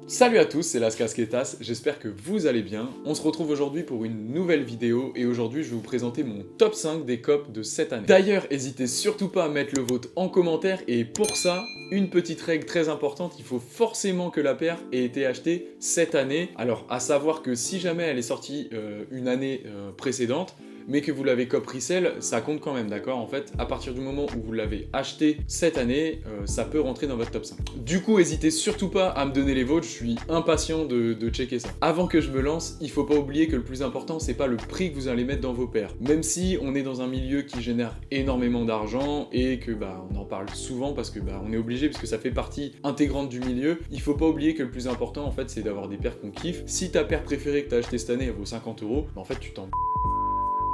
Salut à tous, c'est Las Casquetas, j'espère que vous allez bien. On se retrouve aujourd'hui pour une nouvelle vidéo et aujourd'hui je vais vous présenter mon top 5 des copes de cette année. D'ailleurs, n'hésitez surtout pas à mettre le vôtre en commentaire et pour ça, une petite règle très importante, il faut forcément que la paire ait été achetée cette année. Alors à savoir que si jamais elle est sortie une année précédente, mais que vous l'avez cop resell, ça compte quand même, d'accord? En fait, à partir du moment où vous l'avez acheté cette année, ça peut rentrer dans votre top 5. Du coup, n'hésitez surtout pas à me donner les vôtres, je suis impatient de checker ça. Avant que je me lance, il faut pas oublier que le plus important, c'est pas le prix que vous allez mettre dans vos paires. Même si on est dans un milieu qui génère énormément d'argent et que on en parle souvent parce que on est obligé, parce que ça fait partie intégrante du milieu, il faut pas oublier que le plus important, en fait, c'est d'avoir des paires qu'on kiffe. Si ta paire préférée que tu as achetée cette année, elle vaut 50 €, en fait, tu t'en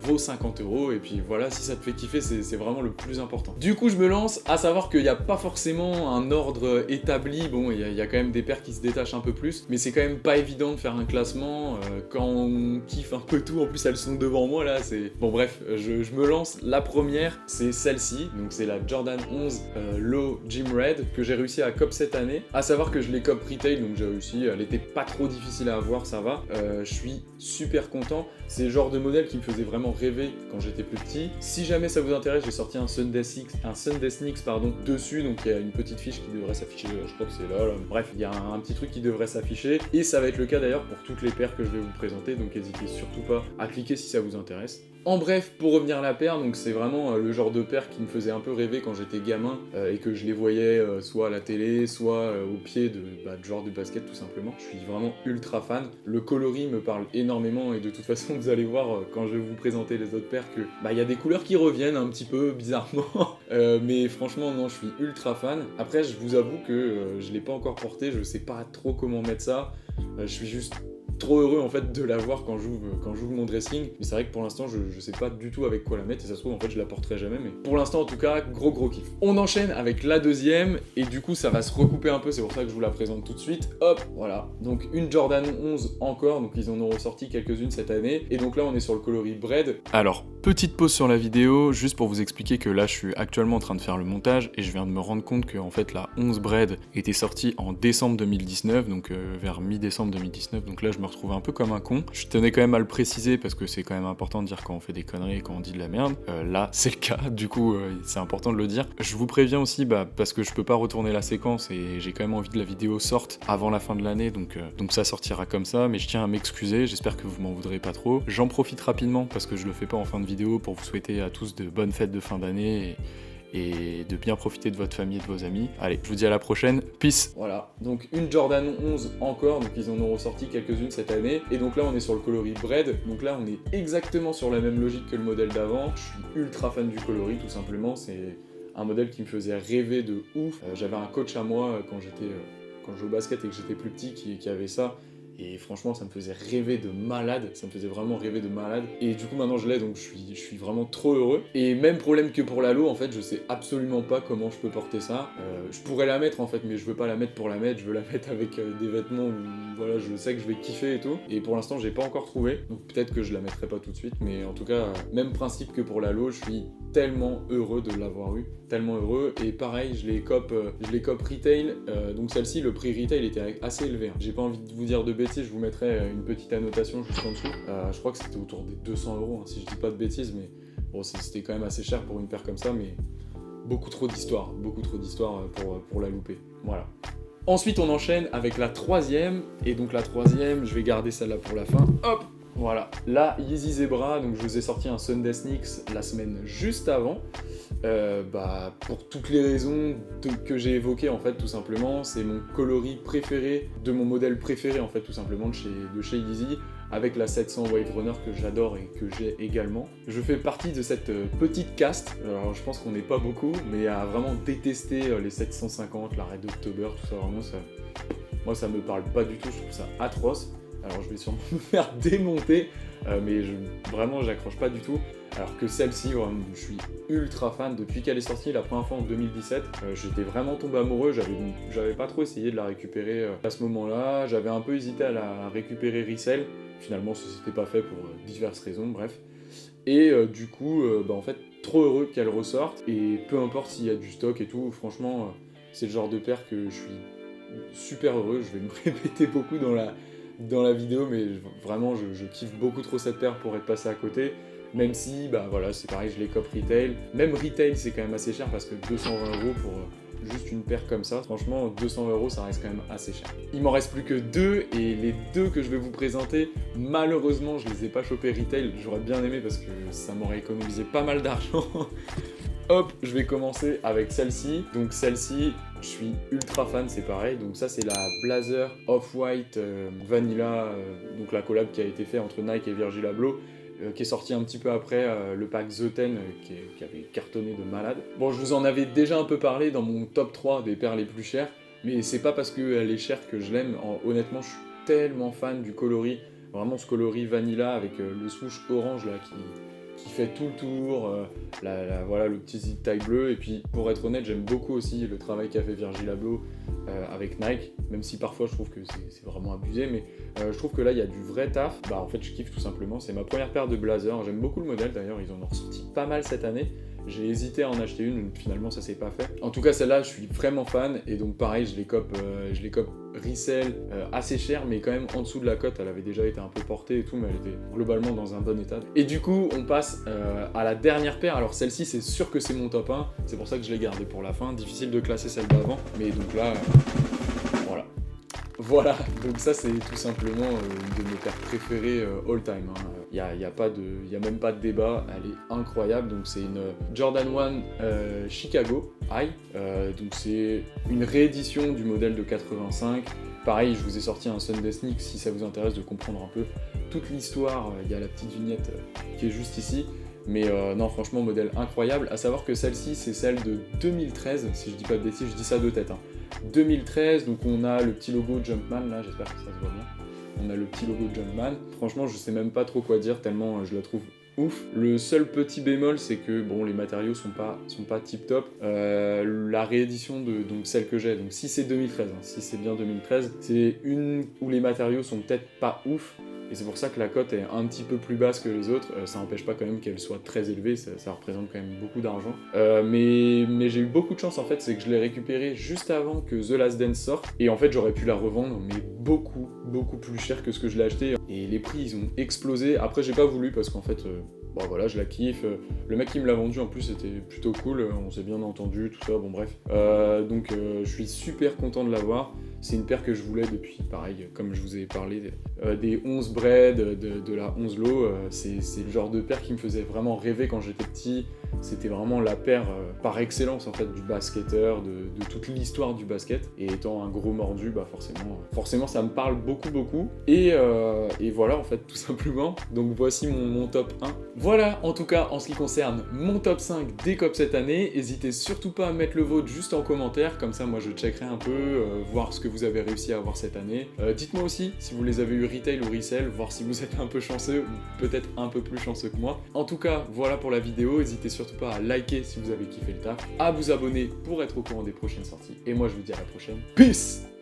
vaut 50 € et puis voilà, si ça te fait kiffer, c'est vraiment le plus important. Du coup, je me lance, à savoir qu'il n'y a pas forcément un ordre établi. Bon, il y a quand même des paires qui se détachent un peu plus, mais c'est quand même pas évident de faire un classement quand on kiffe un peu tout. En plus, elles sont devant moi là, c'est... Bon bref, je me lance. La première, c'est celle-ci, donc c'est la Jordan 11 Low Gym Red que j'ai réussi à cop cette année. À savoir que je l'ai cop retail, donc j'ai réussi, elle était pas trop difficile à avoir, ça va. Je suis super content, c'est le genre de modèle qui me faisait vraiment rêver quand j'étais plus petit. Si jamais ça vous intéresse, j'ai sorti un Sunday Sneaks dessus, donc il y a une petite fiche qui devrait s'afficher, je crois que c'est là. Bref, il y a un petit truc qui devrait s'afficher, et ça va être le cas d'ailleurs pour toutes les paires que je vais vous présenter, donc n'hésitez surtout pas à cliquer si ça vous intéresse. En bref, pour revenir à la paire, donc c'est vraiment le genre de paire qui me faisait un peu rêver quand j'étais gamin et que je les voyais soit à la télé, soit au pied de joueurs de basket tout simplement. Je suis vraiment ultra fan. Le coloris me parle énormément et de toute façon vous allez voir quand je vais vous présenter les autres paires que y a des couleurs qui reviennent un petit peu bizarrement. Mais franchement non, je suis ultra fan. Après je vous avoue que je l'ai pas encore porté, je sais pas trop comment mettre ça. Je suis juste trop heureux en fait de la voir quand j'ouvre mon dressing, mais c'est vrai que pour l'instant je sais pas du tout avec quoi la mettre et ça se trouve en fait je la porterai jamais, mais pour l'instant en tout cas gros kiff. On enchaîne avec la deuxième et du coup ça va se recouper un peu, c'est pour ça que je vous la présente tout de suite. Hop, voilà, donc une Jordan 11 encore, donc ils en ont ressorti quelques-unes cette année et donc là on est sur le coloris Bread. Alors petite pause sur la vidéo juste pour vous expliquer que là je suis actuellement en train de faire le montage et je viens de me rendre compte que en fait la 11 Bread était sortie en décembre 2019, donc vers mi-décembre 2019, donc là je me retrouve un peu comme un con. Je tenais quand même à le préciser parce que c'est quand même important de dire quand on fait des conneries et quand on dit de la merde. Là, c'est le cas, du coup, c'est important de le dire. Je vous préviens aussi, parce que je peux pas retourner la séquence et j'ai quand même envie que la vidéo sorte avant la fin de l'année, donc ça sortira comme ça, mais je tiens à m'excuser, j'espère que vous m'en voudrez pas trop. J'en profite rapidement parce que je le fais pas en fin de vidéo pour vous souhaiter à tous de bonnes fêtes de fin d'année et de bien profiter de votre famille et de vos amis. Allez, je vous dis à la prochaine, peace. Voilà, donc une Jordan 11 encore, donc ils en ont ressorti quelques-unes cette année, et donc là on est sur le coloris Bread, donc là on est exactement sur la même logique que le modèle d'avant. Je suis ultra fan du coloris tout simplement, c'est un modèle qui me faisait rêver de ouf. J'avais un coach à moi quand je jouais au basket et que j'étais plus petit qui avait ça. Et franchement, ça me faisait rêver de malade, ça me faisait vraiment rêver de malade. Et du coup, maintenant je l'ai, donc je suis vraiment trop heureux. Et même problème que pour la Low, en fait, je sais absolument pas comment je peux porter ça. Je pourrais la mettre en fait, mais je veux pas la mettre pour la mettre, je veux la mettre avec des vêtements où voilà, je sais que je vais kiffer et tout. Et pour l'instant, j'ai pas encore trouvé, donc peut-être que je la mettrai pas tout de suite. Mais en tout cas, même principe que pour la Low, je suis tellement heureux de l'avoir eu, tellement heureux. Et pareil, je les cop retail, donc celle-ci, le prix retail était assez élevé. J'ai pas envie de vous dire de bêtises, je vous mettrai une petite annotation juste en dessous. Je crois que c'était autour des 200 €, si je dis pas de bêtises, mais bon, c'était quand même assez cher pour une paire comme ça, mais beaucoup trop d'histoire pour la louper. Voilà. Ensuite, on enchaîne avec la troisième, et donc la troisième, je vais garder celle-là pour la fin. Hop! Voilà, la Yeezy Zebra, donc je vous ai sorti un Sunday Sneaks la semaine juste avant. Pour toutes les raisons que j'ai évoquées en fait, tout simplement, c'est mon coloris préféré, de mon modèle préféré en fait, tout simplement de chez Yeezy, avec la 700 Wave Runner que j'adore et que j'ai également. Je fais partie de cette petite caste, alors je pense qu'on n'est pas beaucoup, mais à vraiment détester les 750, la Red October, tout ça, vraiment moi ça me parle pas du tout, je trouve ça atroce. Alors je vais sûrement me faire démonter, mais vraiment j'accroche pas du tout. Alors que celle-ci, je suis ultra fan depuis qu'elle est sortie la première fois en 2017. J'étais vraiment tombé amoureux, j'avais pas trop essayé de la récupérer à ce moment-là. J'avais un peu hésité à la récupérer resell. Finalement, ça s'était pas fait pour diverses raisons, bref. Et du coup, en fait, trop heureux qu'elle ressorte. Et peu importe s'il y a du stock et tout, franchement, c'est le genre de paire que je suis super heureux, je vais me répéter beaucoup dans la vidéo, mais vraiment je kiffe beaucoup trop cette paire pour être passé à côté. Même si, bah voilà, c'est pareil, je les cope retail. Même retail, c'est quand même assez cher parce que 220 € pour juste une paire comme ça, franchement, 200 € ça reste quand même assez cher. Il m'en reste plus que 2 et les 2 que je vais vous présenter, malheureusement, je les ai pas chopés retail. J'aurais bien aimé parce que ça m'aurait économisé pas mal d'argent. Hop, je vais commencer avec celle-ci. Donc celle-ci, je suis ultra fan, c'est pareil. Donc ça, c'est la Blazer Off-White Vanilla, donc la collab qui a été faite entre Nike et Virgil Abloh. Qui est sorti un petit peu après le pack The Ten qui avait cartonné de malade. Bon, je vous en avais déjà un peu parlé dans mon top 3 des paires les plus chères, mais c'est pas parce qu'elle est chère que je l'aime. Honnêtement, je suis tellement fan du coloris, vraiment ce coloris vanilla avec le swoosh orange là qui fait tout le tour, voilà, le petit zip taille bleu. Et puis pour être honnête, j'aime beaucoup aussi le travail qu'a fait Virgil Abloh avec Nike, même si parfois je trouve que c'est vraiment abusé, mais je trouve que là il y a du vrai taf. Bah en fait je kiffe tout simplement, c'est ma première paire de Blazer, j'aime beaucoup le modèle d'ailleurs, ils en ont ressorti pas mal cette année. J'ai hésité à en acheter une, finalement ça s'est pas fait. En tout cas celle-là je suis vraiment fan et donc pareil je les cope resell assez cher, mais quand même en dessous de la cote, elle avait déjà été un peu portée et tout, mais elle était globalement dans un bon état. Et du coup on passe à la dernière paire. Alors celle-ci c'est sûr que c'est mon top 1, c'est pour ça que je l'ai gardée pour la fin, difficile de classer celle d'avant, mais donc là voilà, donc ça c'est tout simplement une de mes paires préférées all time. Il n'y a même pas de débat, elle est incroyable. Donc c'est une Jordan 1 Chicago High, donc c'est une réédition du modèle de 85. Pareil, je vous ai sorti un Sunday Sneak si ça vous intéresse de comprendre un peu toute l'histoire. Il y a la petite vignette qui est juste ici. Mais non, franchement, modèle incroyable. À savoir que celle-ci, c'est celle de 2013, si je dis pas de bêtises, je dis ça de tête. 2013, donc on a le petit logo Jumpman, là, j'espère que ça se voit bien. On a le petit logo Jumpman. Franchement, je sais même pas trop quoi dire, tellement je la trouve ouf. Le seul petit bémol, c'est que bon, les matériaux sont pas tip top. La réédition de donc celle que j'ai, donc si c'est 2013, si c'est bien 2013, c'est une où les matériaux sont peut-être pas ouf. Et c'est pour ça que la cote est un petit peu plus basse que les autres. Ça n'empêche pas quand même qu'elle soit très élevée, ça représente quand même beaucoup d'argent. Mais j'ai eu beaucoup de chance en fait, c'est que je l'ai récupérée juste avant que The Last Dance sorte. Et en fait j'aurais pu la revendre, mais beaucoup plus cher que ce que je l'ai acheté. Et les prix ils ont explosé. Après j'ai pas voulu parce qu'en fait, bon voilà, je la kiffe. Le mec qui me l'a vendu en plus était plutôt cool, on s'est bien entendu, tout ça, bon bref. Donc je suis super content de l'avoir. C'est une paire que je voulais depuis, pareil, comme je vous ai parlé, des 11 Bread, de la 11 Low. C'est le genre de paire qui me faisait vraiment rêver quand j'étais petit. C'était vraiment la paire par excellence en fait du basketteur, de toute l'histoire du basket. Et étant un gros mordu, bah forcément ça me parle beaucoup. Et voilà en fait tout simplement. Donc voici mon top 1. Voilà en tout cas en ce qui concerne mon top 5 des COP cette année. N'hésitez surtout pas à mettre le vôtre juste en commentaire, comme ça moi je checkerai un peu, voir ce que vous avez réussi à avoir cette année. Dites-moi aussi si vous les avez eu retail ou resell, voir si vous êtes un peu chanceux ou peut-être un peu plus chanceux que moi. En tout cas voilà pour la vidéo, n'hésitez surtout pas à liker si vous avez kiffé le taf, à vous abonner pour être au courant des prochaines sorties, et moi je vous dis à la prochaine. Peace!